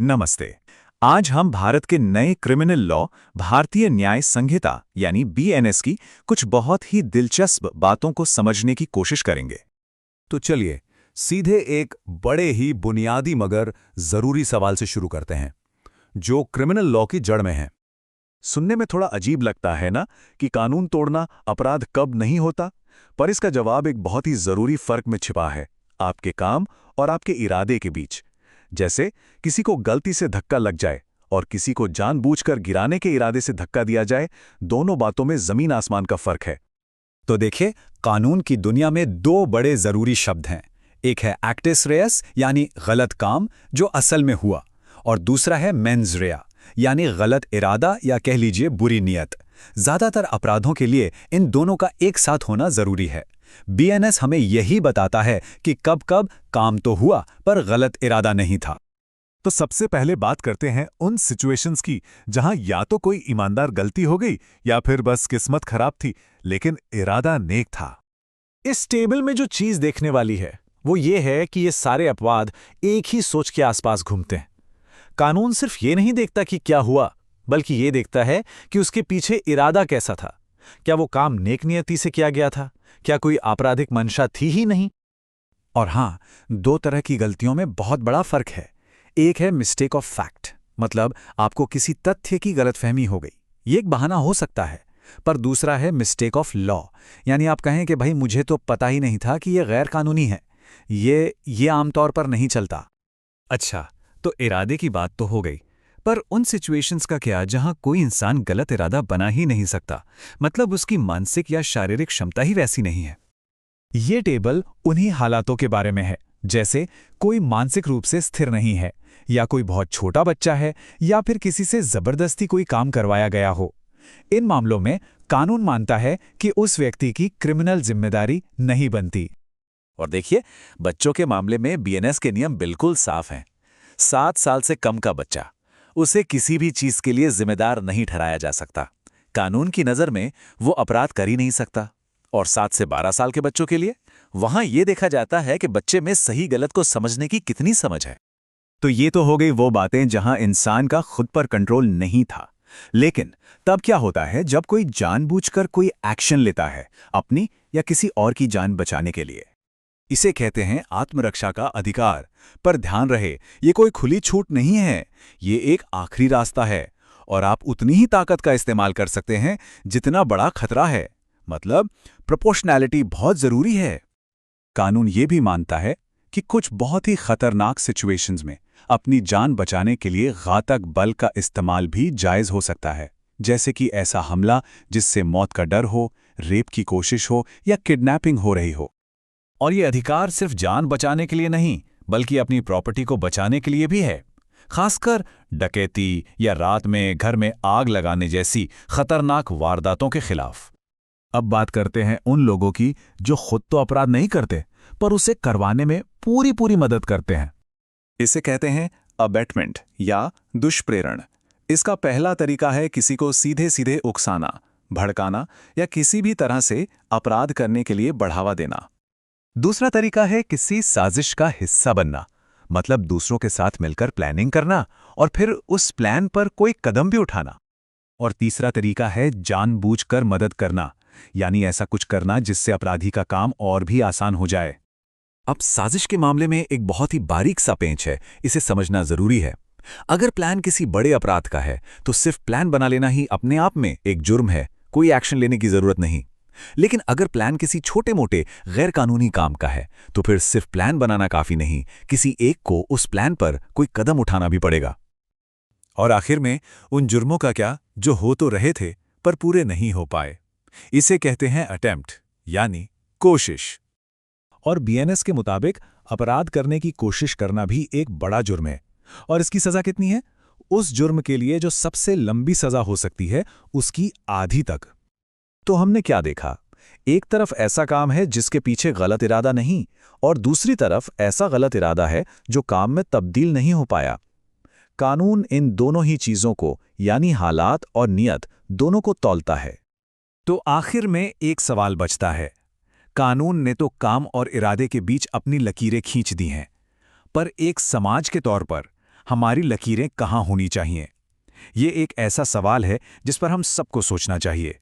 नमस्ते। आज हम भारत के नए क्रिमिनल लॉ भारतीय न्याय संहिता यानी बीएनएस की कुछ बहुत ही दिलचस्प बातों को समझने की कोशिश करेंगे। तो चलिए सीधे एक बड़े ही बुनियादी मगर जरूरी सवाल से शुरू करते हैं, जो क्रिमिनल लॉ की जड़ में है। सुनने में थोड़ा अजीब लगता है ना कि कानून तोड़ना अपराध कब नहीं होता, पर इसका जवाब एक बहुत ही जरूरी फर्क में छिपा है, आपके काम और आपके इरादे के बीच। जैसे किसी को गलती से धक्का लग जाए और किसी को जानबूझकर गिराने के इरादे से धक्का दिया जाए, दोनों बातों में जमीन आसमान का फर्क है। तो देखिए, कानून की दुनिया में दो बड़े जरूरी शब्द हैं। एक है एक्टिस रेयस यानी गलत काम जो असल में हुआ, और दूसरा है मेंस रेया यानी गलत इरादा या कह लीजिए बुरी नीयत। ज्यादातर अपराधों के लिए इन दोनों का एक साथ होना जरूरी है। बीएनएस हमें यही बताता है कि कब कब काम तो हुआ पर गलत इरादा नहीं था। तो सबसे पहले बात करते हैं उन सिचुएशंस की जहां या तो कोई ईमानदार गलती हो गई या फिर बस किस्मत खराब थी, लेकिन इरादा नेक था। इस टेबल में जो चीज देखने वाली है वो ये है कि ये सारे अपवाद एक ही सोच के आसपास घूमते हैं। कानून सिर्फ ये नहीं देखता कि क्या हुआ, बल्कि ये देखता है कि उसके पीछे इरादा कैसा था। क्या वो काम नेक नियति से किया गया था? क्या कोई आपराधिक मंशा थी ही नहीं? और हाँ, दो तरह की गलतियों में बहुत बड़ा फर्क है। एक है मिस्टेक ऑफ फैक्ट, मतलब आपको किसी तथ्य की गलतफहमी हो गई, ये एक बहाना हो सकता है। पर दूसरा है मिस्टेक ऑफ लॉ, यानी आप कहें कि भाई मुझे तो पता ही नहीं था कि ये गैर कानूनी है। ये आमतौर पर नहीं चलता। अच्छा, तो इरादे की बात तो हो गई, पर उन सिचुएशंस का क्या जहां कोई इंसान गलत इरादा बना ही नहीं सकता, मतलब उसकी मानसिक या शारीरिक क्षमता ही वैसी नहीं है। ये टेबल उन्हीं हालातों के बारे में है, जैसे कोई मानसिक रूप से स्थिर नहीं है, या कोई बहुत छोटा बच्चा है, या फिर किसी से जबरदस्ती कोई काम करवाया गया हो। इन मामलों में कानून मानता है कि उस व्यक्ति की क्रिमिनल जिम्मेदारी नहीं बनती। और देखिए, बच्चों के मामले में बीएनएस के नियम बिल्कुल साफ हैं। 7 साल से कम का बच्चा, उसे किसी भी चीज के लिए जिम्मेदार नहीं ठहराया जा सकता। कानून की नजर में वो अपराध कर ही नहीं सकता। और 7 से 12 साल के बच्चों के लिए वहां ये देखा जाता है कि बच्चे में सही गलत को समझने की कितनी समझ है। तो ये तो हो गई वो बातें जहां इंसान का खुद पर कंट्रोल नहीं था। लेकिन तब क्या होता है जब कोई जानबूझकर कोई एक्शन लेता है अपनी या किसी और की जान बचाने के लिए? इसे कहते हैं आत्मरक्षा का अधिकार। पर ध्यान रहे, ये कोई खुली छूट नहीं है, ये एक आखिरी रास्ता है, और आप उतनी ही ताकत का इस्तेमाल कर सकते हैं जितना बड़ा खतरा है। मतलब प्रोपोर्शनैलिटी बहुत जरूरी है। कानून ये भी मानता है कि कुछ बहुत ही खतरनाक सिचुएशंस में अपनी जान बचाने के लिए घातक बल का इस्तेमाल भी जायज हो सकता है, जैसे कि ऐसा हमला जिससे मौत का डर हो, रेप की कोशिश हो या किडनैपिंग हो रही हो। और ये अधिकार सिर्फ जान बचाने के लिए नहीं, बल्कि अपनी प्रॉपर्टी को बचाने के लिए भी है, खासकर डकैती या रात में घर में आग लगाने जैसी खतरनाक वारदातों के खिलाफ। अब बात करते हैं उन लोगों की जो खुद तो अपराध नहीं करते, पर उसे करवाने में पूरी मदद करते हैं। इसे कहते हैं अबेटमेंट या दुष्प्रेरण। इसका पहला तरीका है किसी को सीधे सीधे उकसाना, भड़काना या किसी भी तरह से अपराध करने के लिए बढ़ावा देना। दूसरा तरीका है किसी साजिश का हिस्सा बनना, मतलब दूसरों के साथ मिलकर प्लानिंग करना और फिर उस प्लान पर कोई कदम भी उठाना। और तीसरा तरीका है जानबूझकर मदद करना, यानी ऐसा कुछ करना जिससे अपराधी का काम और भी आसान हो जाए। अब साजिश के मामले में एक बहुत ही बारीक सा पेंच है, इसे समझना जरूरी है। अगर प्लान किसी बड़े अपराध का है तो सिर्फ प्लान बना लेना ही अपने आप में एक जुर्म है, कोई एक्शन लेने की जरूरत नहीं। लेकिन अगर प्लान किसी छोटे मोटे गैर कानूनी काम का है तो फिर सिर्फ प्लान बनाना काफी नहीं, किसी एक को उस प्लान पर कोई कदम उठाना भी पड़ेगा। और आखिर में उन जुर्मों का क्या जो हो तो रहे थे पर पूरे नहीं हो पाए। इसे कहते हैं अटेम्प्ट यानी कोशिश। और बीएनएस के मुताबिक अपराध करने की कोशिश करना भी एक बड़ा जुर्म है। और इसकी सजा कितनी है? उस जुर्म के लिए जो सबसे लंबी सजा हो सकती है उसकी आधी तक। तो हमने क्या देखा? एक तरफ ऐसा काम है जिसके पीछे गलत इरादा नहीं, और दूसरी तरफ ऐसा गलत इरादा है जो काम में तब्दील नहीं हो पाया। कानून इन दोनों ही चीजों को, यानी हालात और नियत, दोनों को तौलता है। तो आखिर में एक सवाल बचता है। कानून ने तो काम और इरादे के बीच अपनी लकीरें खींच दी हैं, पर एक समाज के तौर पर हमारी लकीरें कहाँ होनी चाहिए? ये एक ऐसा सवाल है जिस पर हम सबको सोचना चाहिए।